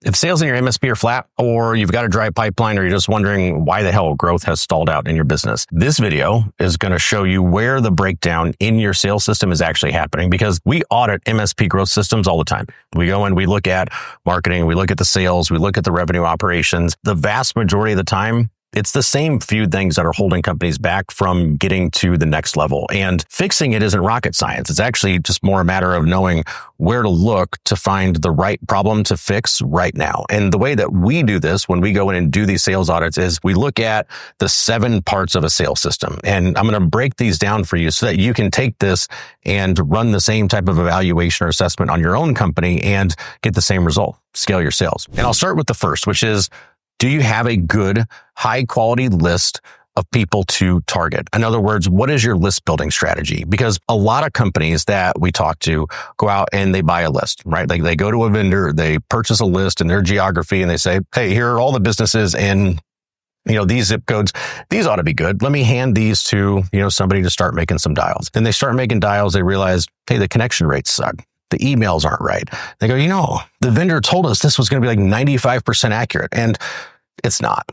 If sales in your MSP are flat, or you've got a dry pipeline, or you're just wondering why the hell growth has stalled out in your business, this video is going to show you where the breakdown in your sales system is actually happening, because we audit MSP growth systems all the time. We go and we look at marketing, we look at the sales, we look at the revenue operations. The vast majority of the time, it's the same few things that are holding companies back from getting to the next level. And fixing it isn't rocket science. It's actually just more a matter of knowing where to look to find the right problem to fix right now. And the way that we do this when we go in and do these sales audits is we look at the 7 parts of a sales system. And I'm going to break these down for you so that you can take this and run the same type of evaluation or assessment on your own company and get the same result, scale your sales. And I'll start with the first, which is, do you have a good, high quality list of people to target? In other words, what is your list building strategy? Because a lot of companies that we talk to go out and they buy a list, right? Like they go to a vendor, they purchase a list in their geography and they say, hey, here are all the businesses in these zip codes. These ought to be good. Let me hand these to, somebody to start making some dials. Then they start making dials. They realize, hey, the connection rates suck. The emails aren't right. They go, the vendor told us this was going to be like 95% accurate. And it's not.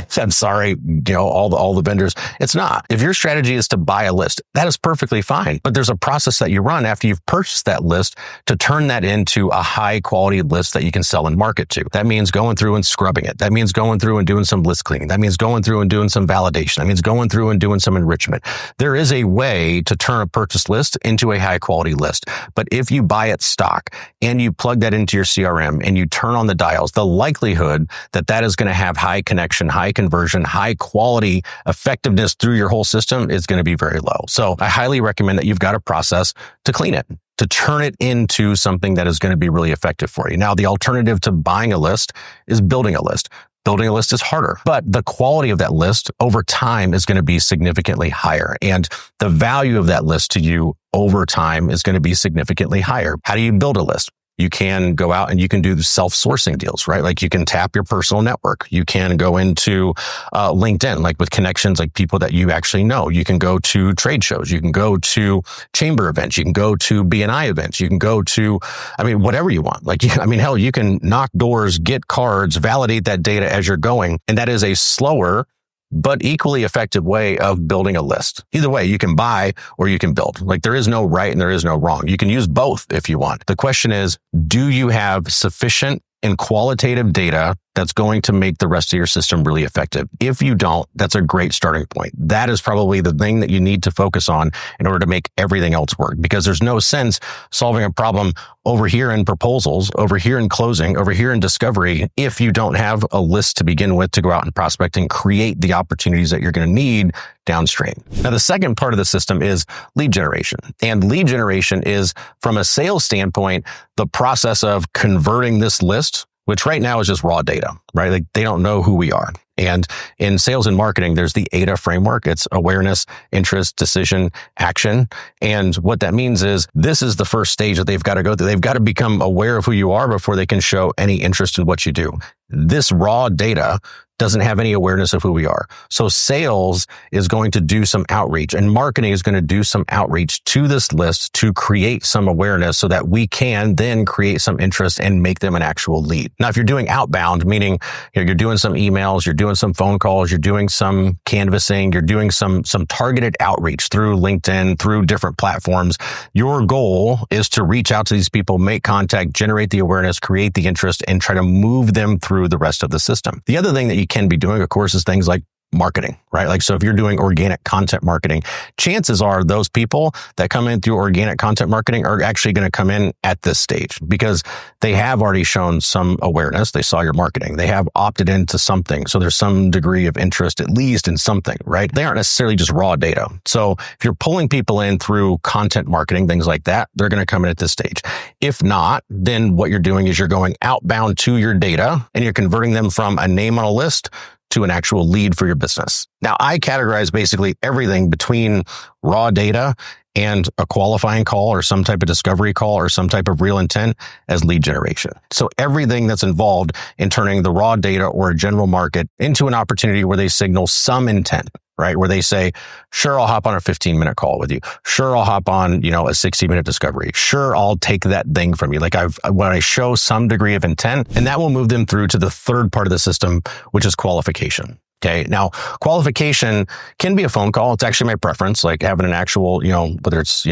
I'm sorry, all the vendors. It's not. If your strategy is to buy a list, that is perfectly fine. But there's a process that you run after you've purchased that list to turn that into a high quality list that you can sell and market to. That means going through and scrubbing it. That means going through and doing some list cleaning. That means going through and doing some validation. That means going through and doing some enrichment. There is a way to turn a purchase list into a high quality list. But if you buy it stock and you plug that into your CRM and you turn on the dials, the likelihood that that is going to have high connection, high conversion, high quality effectiveness through your whole system is going to be very low. So I highly recommend that you've got a process to clean it, to turn it into something that is going to be really effective for you. Now, the alternative to buying a list is building a list. Building a list is harder, but the quality of that list over time is going to be significantly higher. And the value of that list to you over time is going to be significantly higher. How do you build a list? You can go out and you can do self-sourcing deals, right? Like you can tap your personal network. You can go into LinkedIn, like with connections, like people that you actually know. You can go to trade shows. You can go to chamber events. You can go to BNI events. You can go to, whatever you want. Hell, you can knock doors, get cards, validate that data as you're going. And that is a slower but equally effective way of building a list. Either way, you can buy or you can build. Like there is no right and there is no wrong. You can use both if you want. The question is, do you have sufficient and qualitative data that's going to make the rest of your system really effective? If you don't, that's a great starting point. That is probably the thing that you need to focus on in order to make everything else work, because there's no sense solving a problem over here in proposals, over here in closing, over here in discovery, if you don't have a list to begin with to go out and prospect and create the opportunities that you're going to need downstream. Now, the second part of the system is lead generation. And lead generation is, from a sales standpoint, the process of converting this list, which right now is just raw data, right? Like they don't know who we are. And in sales and marketing, there's the AIDA framework. It's awareness, interest, decision, action. And what that means is this is the first stage that they've got to go through. They've got to become aware of who you are before they can show any interest in what you do. This raw data doesn't have any awareness of who we are. So sales is going to do some outreach and marketing is going to do some outreach to this list to create some awareness so that we can then create some interest and make them an actual lead. Now, if you're doing outbound, meaning you're doing some emails, you're doing some phone calls, you're doing some canvassing, you're doing some targeted outreach through LinkedIn, through different platforms, your goal is to reach out to these people, make contact, generate the awareness, create the interest, and try to move them through the rest of the system. The other thing that you can be doing, of course, is things like marketing, right? Like, so if you're doing organic content marketing, chances are those people that come in through organic content marketing are actually going to come in at this stage because they have already shown some awareness. They saw your marketing. They have opted into something. So there's some degree of interest, at least in something, right? They aren't necessarily just raw data. So if you're pulling people in through content marketing, things like that, they're going to come in at this stage. If not, then what you're doing is you're going outbound to your data and you're converting them from a name on a list to an actual lead for your business. Now, I categorize basically everything between raw data and a qualifying call or some type of discovery call or some type of real intent as lead generation. So everything that's involved in turning the raw data or a general market into an opportunity where they signal some intent, right? Where they say, sure, I'll hop on a 15-minute call with you. Sure, I'll hop on, a 60-minute discovery. Sure, I'll take that thing from you. Like when I show some degree of intent, and that will move them through to the third part of the system, which is qualification. Okay. Now, qualification can be a phone call. It's actually my preference, like having an actual, whether it's,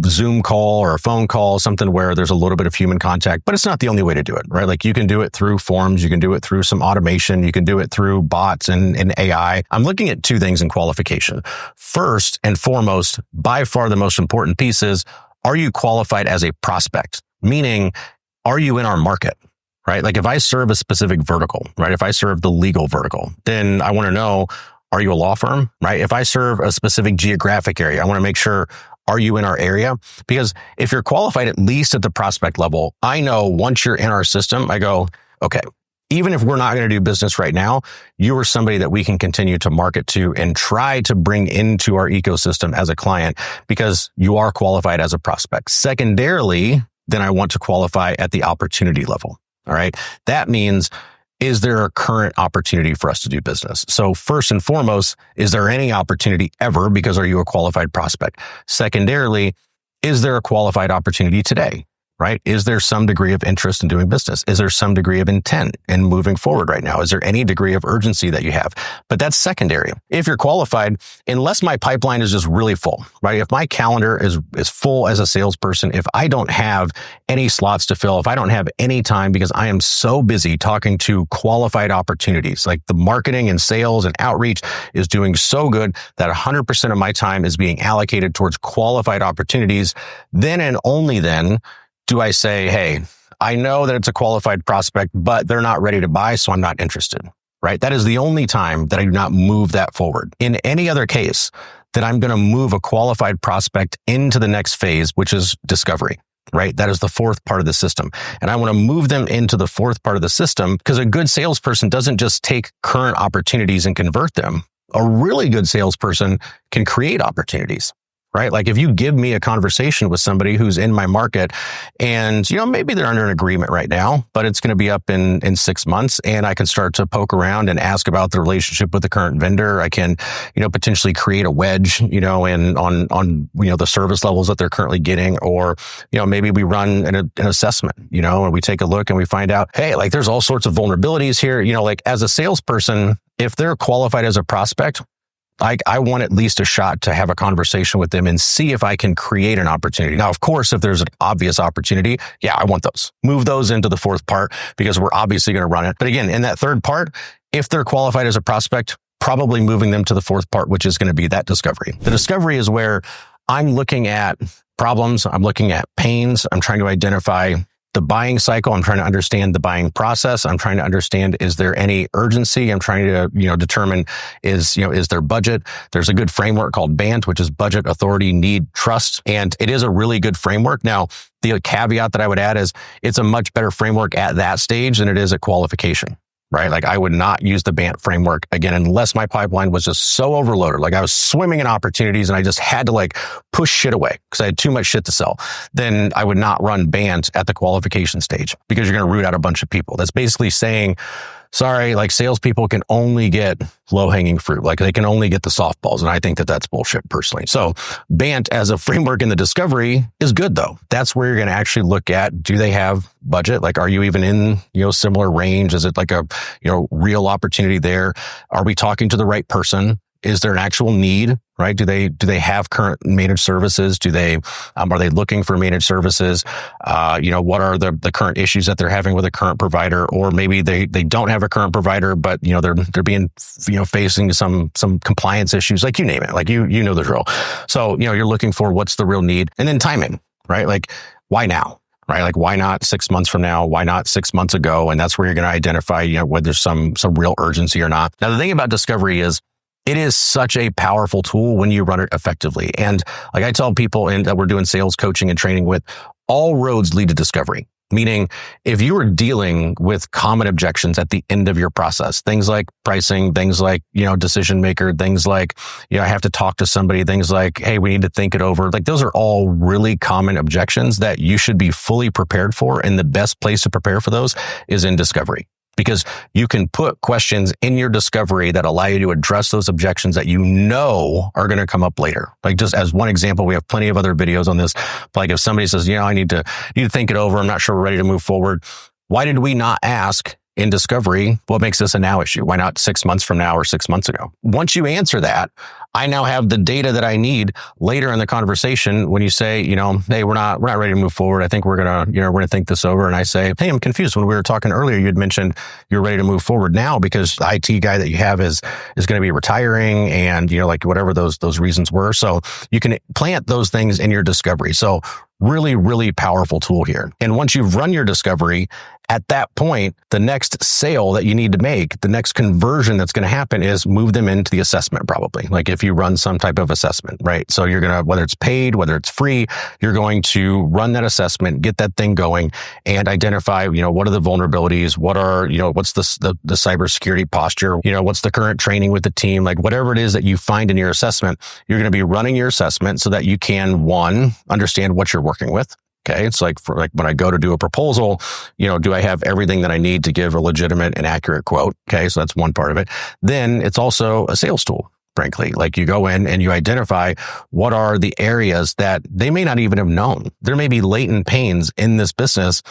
Zoom call or a phone call, something where there's a little bit of human contact, but it's not the only way to do it, right? Like you can do it through forms. You can do it through some automation. You can do it through bots and AI. I'm looking at two things in qualification. First and foremost, by far the most important piece is, are you qualified as a prospect? Meaning, are you in our market? Right? Like if I serve a specific vertical, right? If I serve the legal vertical, then I want to know, are you a law firm? Right? If I serve a specific geographic area, I want to make sure, are you in our area? Because if you're qualified at least at the prospect level, I know once you're in our system, I go, okay, even if we're not going to do business right now, you are somebody that we can continue to market to and try to bring into our ecosystem as a client because you are qualified as a prospect. Secondarily, then I want to qualify at the opportunity level. All right. That means, is there a current opportunity for us to do business? So first and foremost, is there any opportunity ever? Because are you a qualified prospect? Secondarily, is there a qualified opportunity today? Right? Is there some degree of interest in doing business? Is there some degree of intent in moving forward right now? Is there any degree of urgency that you have? But that's secondary. If you're qualified, unless my pipeline is just really full, right? If my calendar is full as a salesperson, if I don't have any slots to fill, if I don't have any time because I am so busy talking to qualified opportunities, like the marketing and sales and outreach is doing so good that 100% of my time is being allocated towards qualified opportunities, then and only then do I say, hey, I know that it's a qualified prospect, but they're not ready to buy, so I'm not interested, right? That is the only time that I do not move that forward. In any other case, that I'm going to move a qualified prospect into the next phase, which is discovery, right? That is the fourth part of the system. And I want to move them into the fourth part of the system because a good salesperson doesn't just take current opportunities and convert them. A really good salesperson can create opportunities. Right? Like if you give me a conversation with somebody who's in my market and, maybe they're under an agreement right now, but it's going to be up in 6 months and I can start to poke around and ask about the relationship with the current vendor. I can, potentially create a wedge, and on the service levels that they're currently getting, or, maybe we run an assessment, and we take a look and we find out, hey, like there's all sorts of vulnerabilities here, like as a salesperson, if they're qualified as a prospect, I want at least a shot to have a conversation with them and see if I can create an opportunity. Now, of course, if there's an obvious opportunity, yeah, I want those. Move those into the fourth part because we're obviously going to run it. But again, in that third part, if they're qualified as a prospect, probably moving them to the fourth part, which is going to be that discovery. The discovery is where I'm looking at problems. I'm looking at pains. I'm trying to identify the buying cycle. I'm trying to understand the buying process. I'm trying to understand, is there any urgency? I'm trying to, determine is there budget? There's a good framework called BANT, which is budget, authority, need, trust. And it is a really good framework. Now, the caveat that I would add is it's a much better framework at that stage than it is at qualification. Right? Like I would not use the BANT framework again, unless my pipeline was just so overloaded. Like I was swimming in opportunities and I just had to push shit away because I had too much shit to sell. Then I would not run BANT at the qualification stage because you're going to root out a bunch of people. That's basically saying, sorry, salespeople can only get low-hanging fruit. Like they can only get the softballs. And I think that that's bullshit personally. So BANT as a framework in the discovery is good though. That's where you're going to actually look at, do they have budget? Like, are you even in, similar range? Is it like a, real opportunity there? Are we talking to the right person? Is there an actual need, right? Do they have current managed services? Are they looking for managed services? What are the current issues that they're having with a current provider? Or maybe they don't have a current provider, but, they're being, facing some compliance issues, like you name it, like you know the drill. So, you're looking for what's the real need, and then timing, right? Like why now? Right? Like, why not 6 months from now? Why not 6 months ago? And that's where you're going to identify, whether there's some real urgency or not. Now, the thing about discovery is it is such a powerful tool when you run it effectively. And like I tell people that we're doing sales coaching and training with, all roads lead to discovery. Meaning, if you are dealing with common objections at the end of your process, things like pricing, things like, decision maker, things like, I have to talk to somebody, things like, hey, we need to think it over. Like those are all really common objections that you should be fully prepared for. And the best place to prepare for those is in discovery. because you can put questions in your discovery that allow you to address those objections that you know are going to come up later. Like just as one example, we have plenty of other videos on this. Like if somebody says, I need to think it over. I'm not sure we're ready to move forward. Why did we not ask in discovery, what makes this a now issue? Why not 6 months from now or 6 months ago? Once you answer that, I now have the data that I need later in the conversation when you say, hey, we're not ready to move forward. I think we're going to think this over. And I say, hey, I'm confused. When we were talking earlier, you had mentioned you're ready to move forward now because the IT guy that you have is going to be retiring and, like whatever those reasons were. So you can plant those things in your discovery. So really, really powerful tool here. And once you've run your discovery, at that point, the next sale that you need to make, the next conversion that's going to happen is move them into the assessment probably. Like if you run some type of assessment, right? So you're going to, whether it's paid, whether it's free, you're going to run that assessment, get that thing going and identify, what are the vulnerabilities? What are, what's the cybersecurity posture? What's the current training with the team? Like whatever it is that you find in your assessment, you're going to be running your assessment so that you can, one, understand what you're working with. Okay. It's like when I go to do a proposal, do I have everything that I need to give a legitimate and accurate quote? Okay. So that's one part of it. Then it's also a sales tool, frankly. Like you go in and you identify what are the areas that they may not even have known. There may be latent pains in this business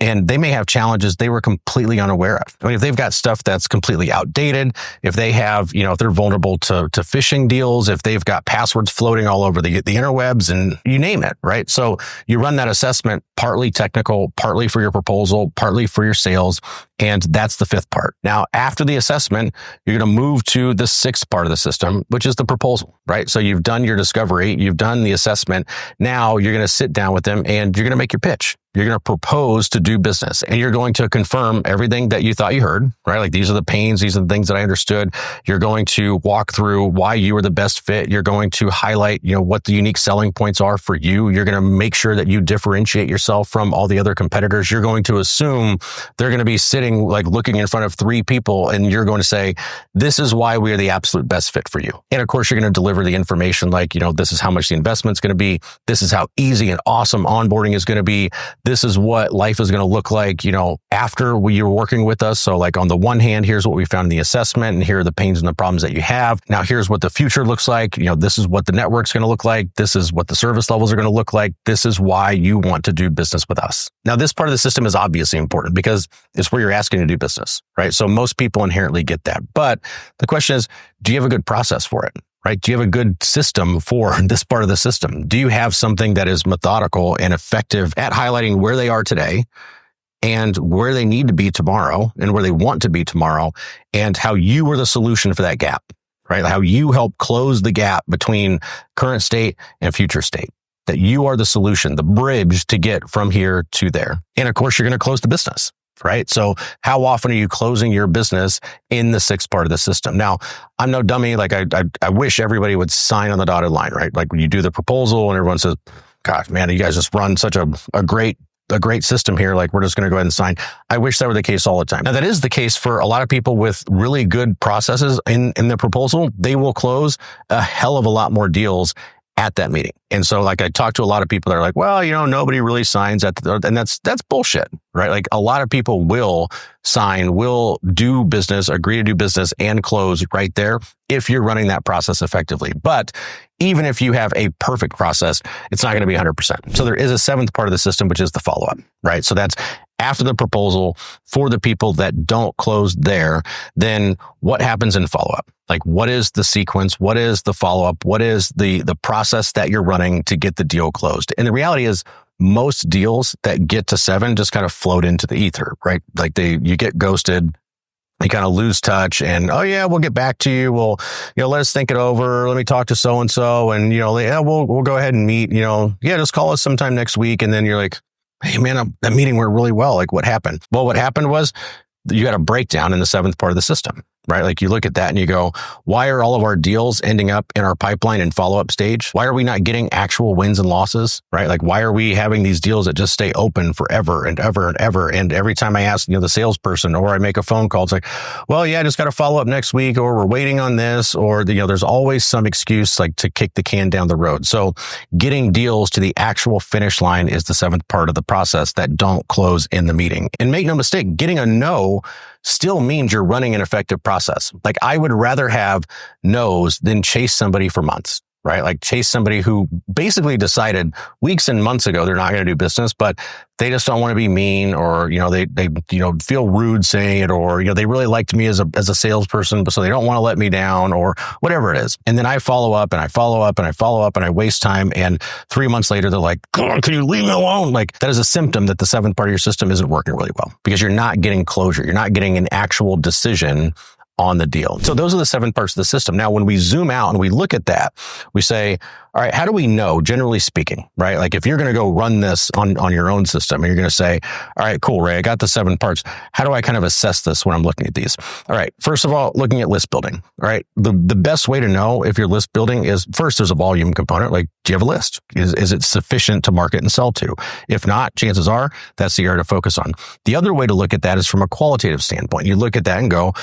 and they may have challenges they were completely unaware of. I mean, if they've got stuff that's completely outdated, if they have, if they're vulnerable to phishing deals, if they've got passwords floating all over the interwebs and you name it, right? So you run that assessment, partly technical, partly for your proposal, partly for your sales. And that's the fifth part. Now, after the assessment, you're going to move to the sixth part of the system, which is the proposal, right? So you've done your discovery, you've done the assessment. Now you're going to sit down with them and you're going to make your pitch. You're going to propose to do business and you're going to confirm everything that you thought you heard, right? Like these are the pains. These are the things that I understood. You're going to walk through why you were the best fit. You're going to highlight, what the unique selling points are for you. You're going to make sure that you differentiate yourself from all the other competitors. You're going to assume they're going to be sitting like looking in front of three people and you're going to say, this is why we are the absolute best fit for you. And of course, you're going to deliver the information like, this is how much the investment's going to be. This is how easy and awesome onboarding is going to be. This is what life is going to look like, after you're working with us. So like on the one hand, here's what we found in the assessment and here are the pains and the problems that you have. Now here's what the future looks like. This is what the network's going to look like. This is what the service levels are going to look like. This is why you want to do business with us. Now this part of the system is obviously important because it's where you're asking to do business, right? So most people inherently get that. But the question is, do you have a good process for it? Right? Do you have a good system for this part of the system? Do you have something that is methodical and effective at highlighting where they are today and where they need to be tomorrow and where they want to be tomorrow and how you are the solution for that gap, right? How you help close the gap between current state and future state, that you are the solution, the bridge to get from here to there. And of course, you're going to close the business. Right? So how often are you closing your business in the sixth part of the system? Now, I'm no dummy. Like I wish everybody would sign on the dotted line, right? Like when you do the proposal and everyone says, gosh, man, you guys just run such a great system here. Like we're just going to go ahead and sign. I wish that were the case all the time. Now that is the case for a lot of people with really good processes in the proposal. They will close a hell of a lot more deals at that meeting. And so like I talked to a lot of people that are like, well, nobody really signs and that's bullshit, right? Like a lot of people will sign, will do business, agree to do business and close right there if you're running that process effectively. But even if you have a perfect process, it's not going to be 100%. So there is a seventh part of the system, which is the follow-up, right? So that's after the proposal for the people that don't close there, then what happens in follow-up? Like what is the sequence? What is the follow-up? What is the process that you're running to get the deal closed? And the reality is most deals that get to 7 just kind of float into the ether, right? Like you get ghosted. You kind of lose touch and, oh yeah, we'll get back to you. We'll, let us think it over. Let me talk to so-and-so and, yeah, we'll go ahead and meet, just call us sometime next week. And then you're like, hey man, that meeting went really well. Like what happened? Well, what happened was you got a breakdown in the seventh part of the system, right? Like you look at that and you go, why are all of our deals ending up in our pipeline and follow-up stage? Why are we not getting actual wins and losses, right? Like why are we having these deals that just stay open forever and ever and ever? And every time I ask, the salesperson or I make a phone call, it's like, well, yeah, I just got to follow up next week or we're waiting on this or, there's always some excuse like to kick the can down the road. So getting deals to the actual finish line is the seventh part of the process that don't close in the meeting. And make no mistake, getting a no still means you're running an effective process. Like I would rather have no's than chase somebody for months, right? Like chase somebody who basically decided weeks and months ago they're not going to do business, but they just don't want to be mean, or they feel rude saying it, or they really liked me as a salesperson, but so they don't want to let me down, or whatever it is. And then I follow up and I follow up and I follow up and I waste time, and 3 months later they're like, "Can you leave me alone?" Like that is a symptom that the seventh part of your system isn't working really well, because you're not getting closure. You're not getting an actual decision on the deal. So those are the 7 parts of the system. Now, when we zoom out and we look at that, we say, all right, how do we know, generally speaking, right? Like if you're going to go run this on your own system and you're going to say, all right, cool, Ray, I got the 7 parts. How do I kind of assess this when I'm looking at these? All right. First of all, looking at list building, all right? The best way to know if you're list building is first, there's a volume component. Like, do you have a list? Is it sufficient to market and sell to? If not, chances are that's the area to focus on. The other way to look at that is from a qualitative standpoint. You look at that and go,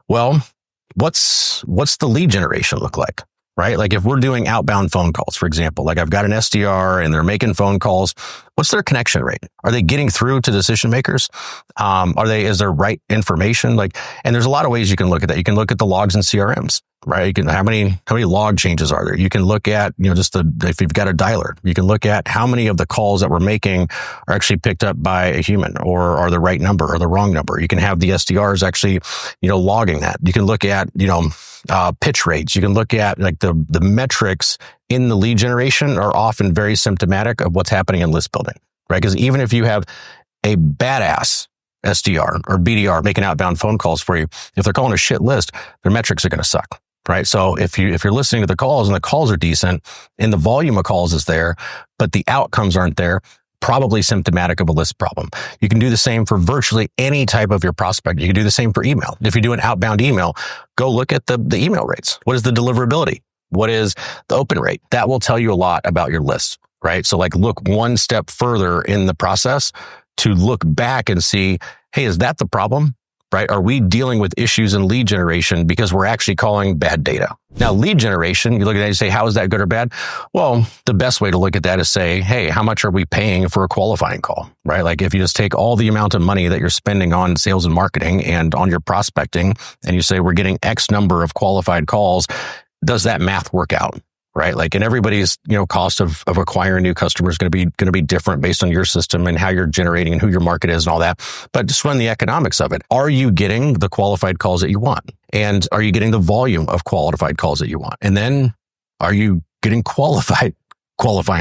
well, what's the lead generation look like, right? Like if we're doing outbound phone calls, for example, like I've got an SDR and they're making phone calls, what's their connection rate? Are they getting through to decision makers? Is there right information? And there's a lot of ways you can look at that. You can look at the logs in CRMs, right? You can, how many log changes are there? You can look at, if you've got a dialer, you can look at how many of the calls that we're making are actually picked up by a human, or are the right number or the wrong number. You can have the SDRs actually, logging that. You can look at, pitch rates. You can look at like the metrics in the lead generation are often very symptomatic of what's happening in list building, right? Because even if you have a badass SDR or BDR making outbound phone calls for you, if they're calling a shit list, their metrics are going to suck. Right. So if you're listening to the calls and the calls are decent and the volume of calls is there, but the outcomes aren't there, probably symptomatic of a list problem. You can do the same for virtually any type of your prospect. You can do the same for email. If you do an outbound email, go look at the email rates. What is the deliverability? What is the open rate? That will tell you a lot about your list, right? So like look one step further in the process to look back and see, hey, is that the problem? Right? Are we dealing with issues in lead generation because we're actually calling bad data? Now, lead generation, you look at that and say, how is that good or bad? Well, the best way to look at that is say, hey, how much are we paying for a qualifying call, right? Like if you just take all the amount of money that you're spending on sales and marketing and on your prospecting, and you say, we're getting X number of qualified calls, does that math work out? Right? Like, and everybody's, cost of acquiring new customers is going to be different based on your system and how you're generating and who your market is and all that. But just run the economics of it. Are you getting the qualified calls that you want? And are you getting the volume of qualified calls that you want? And then are you getting qualifying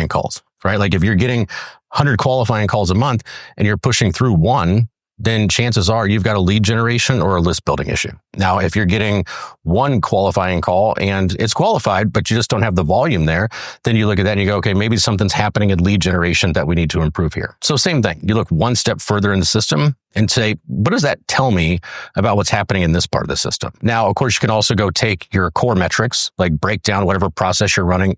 calls, right? Like if you're getting 100 qualifying calls a month and you're pushing through one, then chances are you've got a lead generation or a list building issue. Now, if you're getting one qualifying call and it's qualified, but you just don't have the volume there, then you look at that and you go, okay, maybe something's happening in lead generation that we need to improve here. So same thing. You look one step further in the system and say, what does that tell me about what's happening in this part of the system? Now, of course, you can also go take your core metrics, like break down whatever process you're running,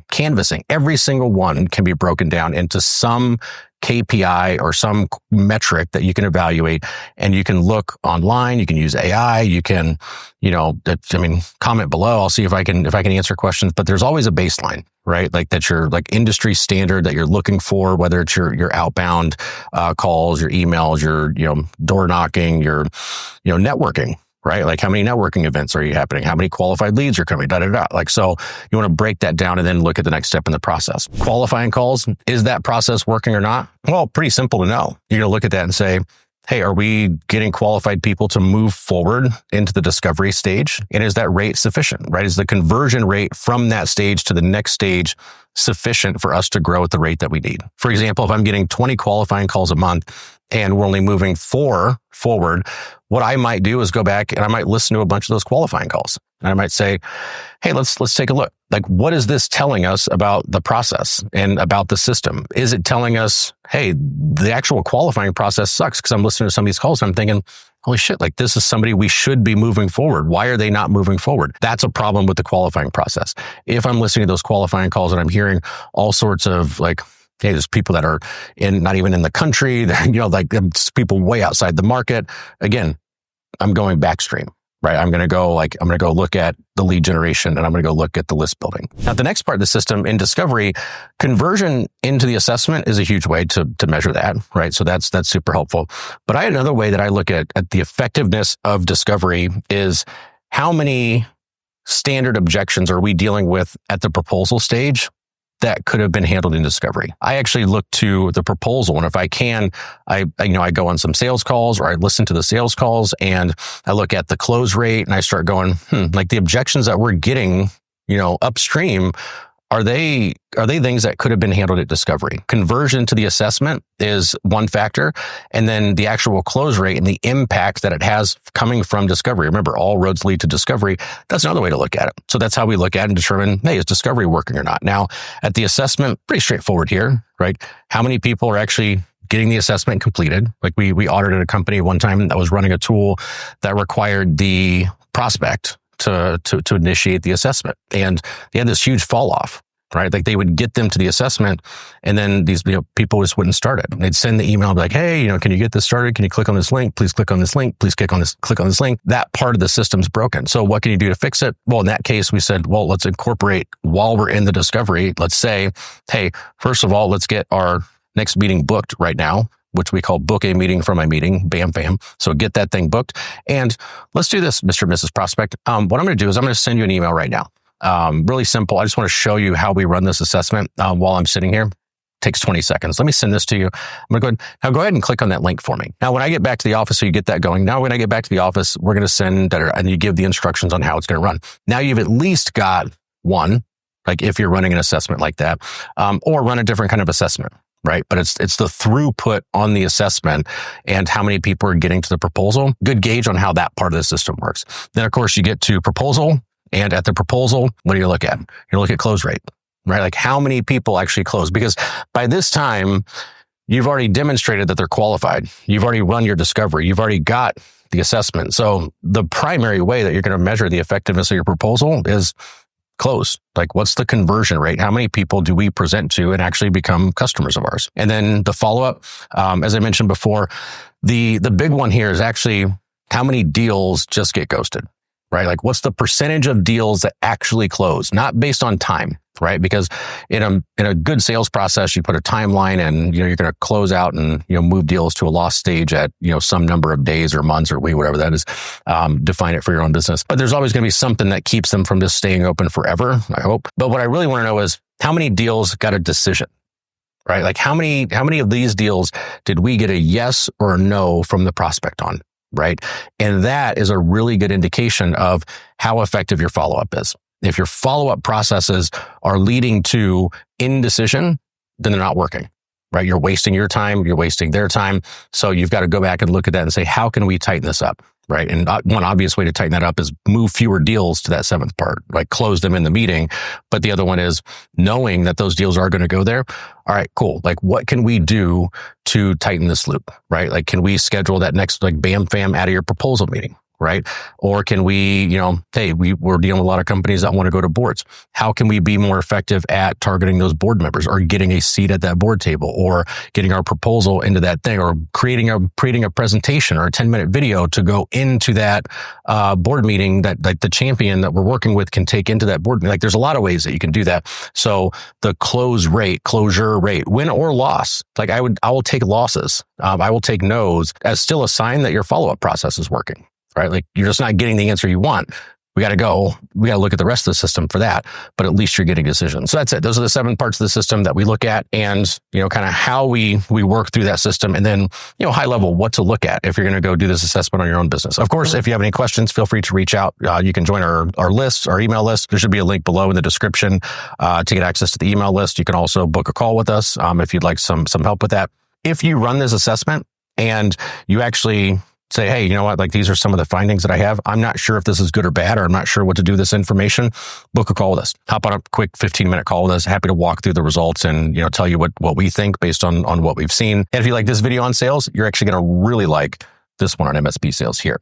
canvassing, every single one can be broken down into some KPI or some metric that you can evaluate, and you can look online. You can use AI. You can, comment below. I'll see if I can answer questions, but there's always a baseline, right? Like that's your like industry standard that you're looking for, whether it's your outbound calls, your emails, your, door knocking, your, networking. Right? Like how many networking events are you happening? How many qualified leads are coming? Like, so you want to break that down and then look at the next step in the process. Qualifying calls, is that process working or not? Well, pretty simple to know. You're going to look at that and say, hey, are we getting qualified people to move forward into the discovery stage? And is that rate sufficient, right? Is the conversion rate from that stage to the next stage sufficient for us to grow at the rate that we need? For example, if I'm getting 20 qualifying calls a month and we're only moving 4 forward, what I might do is go back and I might listen to a bunch of those qualifying calls. And I might say, hey, let's take a look. Like, what is this telling us about the process and about the system? Is it telling us, hey, the actual qualifying process sucks? Because I'm listening to some of these calls and I'm thinking, holy shit, like this is somebody we should be moving forward. Why are they not moving forward? That's a problem with the qualifying process. If I'm listening to those qualifying calls and I'm hearing all sorts of like, hey, there's people that are not even in the country, like people way outside the market. Again, I'm going backstream. right? I'm going to go look at the lead generation and I'm going to go look at the list building. Now, the next part of the system in discovery, conversion into the assessment is a huge way to measure that, right? So that's super helpful. But I had another way that I look at the effectiveness of discovery is how many standard objections are we dealing with at the proposal stage that could have been handled in discovery. I actually look to the proposal, and if I can, I go on some sales calls or I listen to the sales calls and I look at the close rate and I start going, like the objections that we're getting, upstream, are they things that could have been handled at discovery? Conversion to the assessment is one factor, and then the actual close rate and the impact that it has coming from discovery. Remember, all roads lead to discovery. That's another way to look at it. So that's how we look at it and determine, hey, is discovery working or not? Now, at the assessment, pretty straightforward here, right? How many people are actually getting the assessment completed? Like we audited a company one time that was running a tool that required the prospect to initiate the assessment. And they had this huge fall off, right? Like they would get them to the assessment and then these people just wouldn't start it. They'd send the email like, hey, can you get this started? Can you click on this link? Please click on this link. Please click on this link. That part of the system's broken. So what can you do to fix it? Well, in that case, we said, well, let's incorporate while we're in the discovery. Let's say, hey, first of all, let's get our next meeting booked right now, which we call book a meeting from my meeting, bam, bam. So get that thing booked. And let's do this, Mr. and Mrs. Prospect. What I'm going to do is I'm going to send you an email right now. Really simple. I just want to show you how we run this assessment while I'm sitting here. It takes 20 seconds. Let me send this to you. I'm going to go ahead and click on that link for me. Now, when I get back to the office, so you get that going. Now, when I get back to the office, we're going to send that, and you give the instructions on how it's going to run. Now you've at least got one, like if you're running an assessment like that, or run a different kind of assessment. Right. But it's the throughput on the assessment and how many people are getting to the proposal. Good gauge on how that part of the system works. Then, of course, you get to proposal. And at the proposal, what do you look at? You look at close rate, right? Like how many people actually close? Because by this time, you've already demonstrated that they're qualified. You've already run your discovery. You've already got the assessment. So the primary way that you're going to measure the effectiveness of your proposal is close. Like what's the conversion rate? How many people do we present to and actually become customers of ours? And then the follow-up, as I mentioned before, the big one here is actually how many deals just get ghosted, right? Like what's the percentage of deals that actually close, not based on time, right? Because in a good sales process, you put a timeline and, you're going to close out and, move deals to a loss stage at, some number of days or months or week, whatever that is, define it for your own business. But there's always going to be something that keeps them from just staying open forever, I hope. But what I really want to know is how many deals got a decision, right? Like how many of these deals did we get a yes or a no from the prospect on, right? And that is a really good indication of how effective your follow-up is. If your follow-up processes are leading to indecision, then they're not working, right? You're wasting your time, you're wasting their time. So you've got to go back and look at that and say, how can we tighten this up, right? And one obvious way to tighten that up is move fewer deals to that seventh part, like close them in the meeting. But the other one is knowing that those deals are going to go there. All right, cool. Like what can we do to tighten this loop, right? Like can we schedule that next like bam, fam out of your proposal meeting? Right? Or can we, hey, we're dealing with a lot of companies that want to go to boards. How can we be more effective at targeting those board members or getting a seat at that board table or getting our proposal into that thing or creating a presentation or a 10-minute video to go into that board meeting that like the champion that we're working with can take into that board meeting. Like there's a lot of ways that you can do that. So the closure rate, win or loss, like I will take losses. I will take no's as still a sign that your follow-up process is working. Right? Like you're just not getting the answer you want. We got to look at the rest of the system for that, but at least you're getting decisions. So that's it. Those are the 7 parts of the system that we look at and, kind of how we work through that system. And then, high level, what to look at if you're going to go do this assessment on your own business. Of course, if you have any questions, feel free to reach out. You can join our list, our email list. There should be a link below in the description to get access to the email list. You can also book a call with us if you'd like some help with that. If you run this assessment and you actually say, hey, you know what? Like these are some of the findings that I have. I'm not sure if this is good or bad, or I'm not sure what to do with this information. Book a call with us. Hop on a quick 15-minute call with us. Happy to walk through the results and, tell you what we think based on what we've seen. And if you like this video on sales, you're actually going to really like this one on MSP sales here.